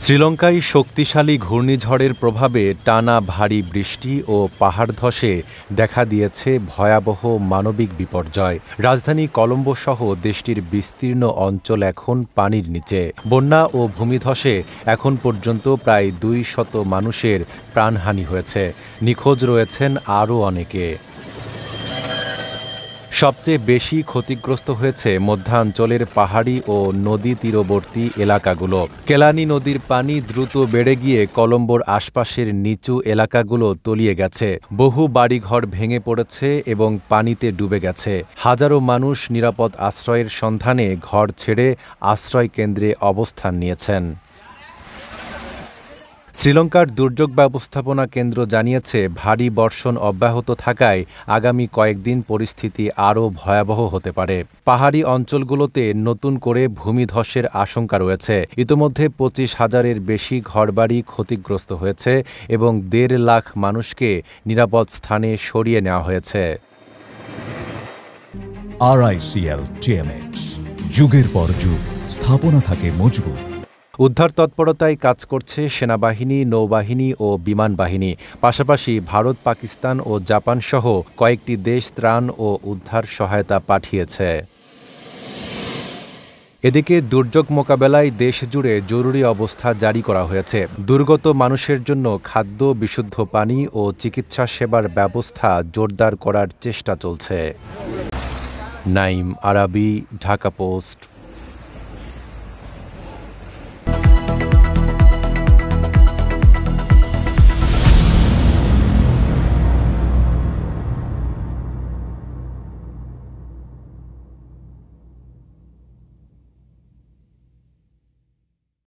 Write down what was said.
শ্রীলঙ্কায় শক্তিশালী ঘূর্ণিঝড়ের প্রভাবে টানা ভারী বৃষ্টি ও পাহাড় ধসে দেখা দিয়েছে ভয়াবহ মানবিক বিপর্যয়। রাজধানী কলম্বো সহ দেশটির বিস্তীর্ণ অঞ্চল এখন পানির নিচে। বন্যা ও ভূমিধসে এখন পর্যন্ত প্রায় 200 মানুষের প্রাণহানি হয়েছে। নিখোঁজ রয়েছেন আরও অনেকে। সবচেয়ে বেশি ক্ষতিগ্রস্ত হয়েছে মধ্যাঞ্চলের পাহাড়ি ও নদী তীরবর্তী এলাকাগুলো। কেলানি নদীর পানি দ্রুত বেড়ে গিয়ে কলম্বোর আশপাশের নিচু এলাকাগুলো তলিয়ে গেছে। বহু বাড়িঘর ভেঙে পড়েছে এবং পানিতে ডুবে গেছে। হাজারো মানুষ নিরাপদ আশ্রয়ের সন্ধানে ঘর ছেড়ে আশ্রয় কেন্দ্রে অবস্থান নিয়েছেন। শ্রীলঙ্কার দুর্যোগ ব্যবস্থাপনা কেন্দ্র জানিয়েছে, ভারী বর্ষণ অব্যাহত থাকায় আগামী কয়েকদিন পরিস্থিতি আরও ভয়াবহ হতে পারে। পাহাড়ি অঞ্চলগুলোতে নতুন করে ভূমিধসের আশঙ্কা রয়েছে। ইতোমধ্যে 25,000-এর বেশি ঘরবাড়ি ক্ষতিগ্রস্ত হয়েছে এবং 1.5 লাখ মানুষকে নিরাপদ স্থানে সরিয়ে নেওয়া হয়েছে। RICL TMX, যুগের পর যুগ স্থাপনা থাকে মজবুত। উদ্ধার তৎপরতায় কাজ করছে সেনাবাহিনী, নৌবাহিনী ও বিমান বাহিনী। পাশাপাশি ভারত, পাকিস্তান ও জাপান সহ কয়েকটি দেশ ত্রাণ ও উদ্ধার সহায়তা পাঠিয়েছে। এদিকে দুর্যোগ মোকাবেলায় দেশজুড়ে জরুরি অবস্থা জারি করা হয়েছে। দুর্গত মানুষের জন্য খাদ্য, বিশুদ্ধ পানি ও চিকিৎসা সেবার ব্যবস্থা জোরদার করার চেষ্টা চলছে। নাইম আরাবী, ঢাকা পোস্ট।